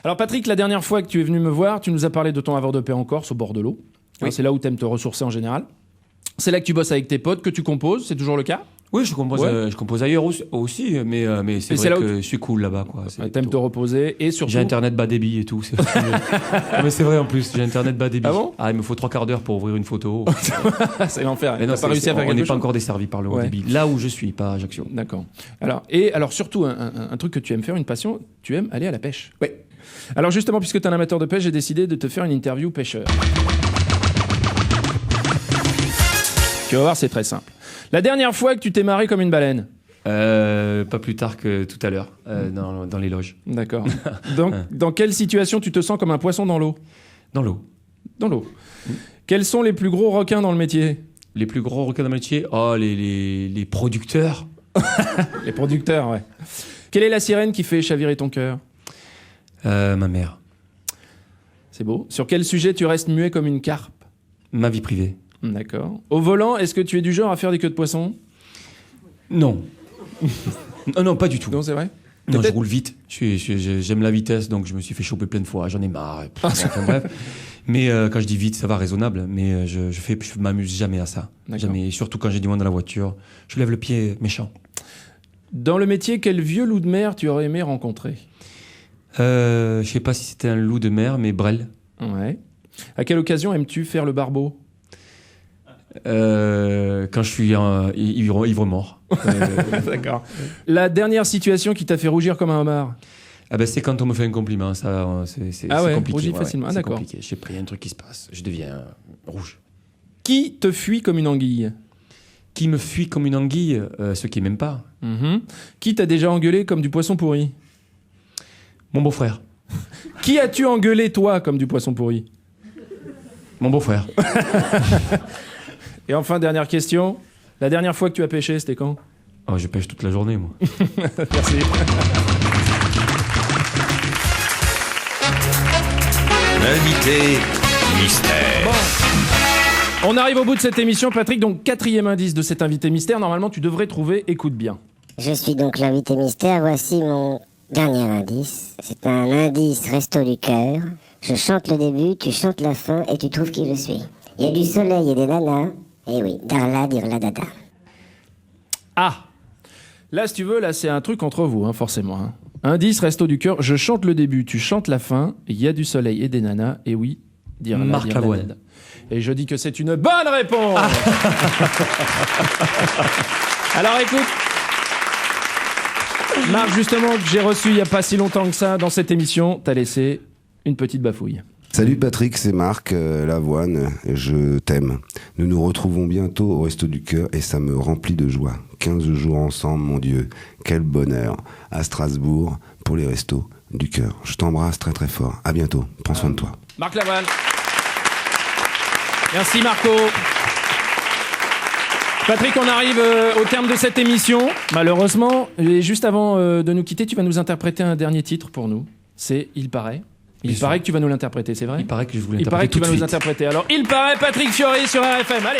Alors Patrick, la dernière fois que tu es venu me voir, tu nous as parlé de ton havre de paix en Corse, au bord de l'eau. Oui. C'est là où tu aimes te ressourcer en général. C'est là que tu bosses avec tes potes, que tu composes, c'est toujours le cas? Oui, je compose ailleurs aussi, mais c'est vrai que je suis cool là-bas, quoi. T'aimes te reposer et surtout... J'ai internet bas débit et tout. Mais c'est vrai en plus, j'ai internet bas débit. Ah bon? Il me faut 3/4 d'heure pour ouvrir une photo. C'est l'enfer. Mais non, T'as pas réussi à faire on quelque n'est chose? pas encore desservi par le haut débit. Là où je suis, pas à Ajaccio. D'accord. Alors surtout, un truc que tu aimes faire, une passion, tu aimes aller à la pêche. Oui. Alors justement, puisque tu es un amateur de pêche, j'ai décidé de te faire une interview pêcheur. Tu vas voir, c'est très simple. La dernière fois que tu t'es marré comme une baleine? Pas plus tard que tout à l'heure, dans les loges. D'accord. Dans quelle situation tu te sens comme un poisson dans l'eau? Dans l'eau. Dans l'eau. Quels sont les plus gros requins dans le métier? Les plus gros requins dans le métier? Les producteurs. Les producteurs, ouais. Quelle est la sirène qui fait chavirer ton cœur? Ma mère. C'est beau. Sur quel sujet tu restes muet comme une carpe? Ma vie privée. D'accord. Au volant, est-ce que tu es du genre à faire des queues de poisson? Non. Non, pas du tout. Non, c'est vrai? Non, je roule vite. J'aime la vitesse, donc je me suis fait choper plein de fois. J'en ai marre. Enfin, bref. Mais quand je dis vite, ça va, raisonnable. Mais je m'amuse jamais à ça. Jamais. Et surtout quand j'ai du monde dans la voiture, je lève le pied méchant. Dans le métier, quel vieux loup de mer tu aurais aimé rencontrer? Je sais pas si c'était un loup de mer, mais Brel. Ouais. À quelle occasion aimes-tu faire le barbeau? Quand je suis ivre mort. D'accord. La dernière situation qui t'a fait rougir comme un homard? C'est quand on me fait un compliment. Ça, c'est compliqué. Rougis facilement. Ah, d'accord. Compliqué. J'ai pris un truc qui se passe. Je deviens rouge. Qui te fuit comme une anguille? Qui me fuit comme une anguille? Ceux qui m'aiment pas. Qui t'a déjà engueulé comme du poisson pourri? Mon beau-frère. Qui as-tu engueulé, toi, comme du poisson pourri? Mon beau-frère. Et enfin, dernière question. La dernière fois que tu as pêché, c'était quand? Oh, je pêche toute la journée, moi. Merci. L'invité mystère. Bon. On arrive au bout de cette émission, Patrick. Donc, 4e indice de cet invité mystère. Normalement, tu devrais trouver. Écoute bien. Je suis donc l'invité mystère. Voici mon dernier indice. C'est un indice resto du cœur. Je chante le début, tu chantes la fin et tu trouves qui je suis. Il y a du soleil et des nanas. Eh oui, darla, dirla, dada. Ah! Là, si tu veux, là, c'est un truc entre vous, hein, forcément. Hein. Indice, resto du cœur. Je chante le début, tu chantes la fin. Il y a du soleil et des nanas. Et oui, dirla, Marc dirla, Lavoine. dada. Et je dis que c'est une bonne réponse! Alors, écoute... Marc, justement, que j'ai reçu il n'y a pas si longtemps que ça dans cette émission, t'as laissé une petite bafouille. Salut Patrick, c'est Marc Lavoine, je t'aime. Nous nous retrouvons bientôt au Resto du Cœur et ça me remplit de joie. 15 jours ensemble, mon Dieu, quel bonheur. À Strasbourg, pour les Restos du Cœur. Je t'embrasse très très fort. À bientôt, prends soin de toi. Marc Lavoine. Merci Marco. Patrick, on arrive au terme de cette émission, malheureusement. Et juste avant de nous quitter, tu vas nous interpréter un dernier titre pour nous. C'est « Il paraît ». Il paraît que tu vas nous l'interpréter, c'est vrai? Il paraît que je voulais Il paraît l'interpréter que tu vas tout de nous suite. interpréter. Alors, Il paraît, Patrick Fiori sur RFM. Allez!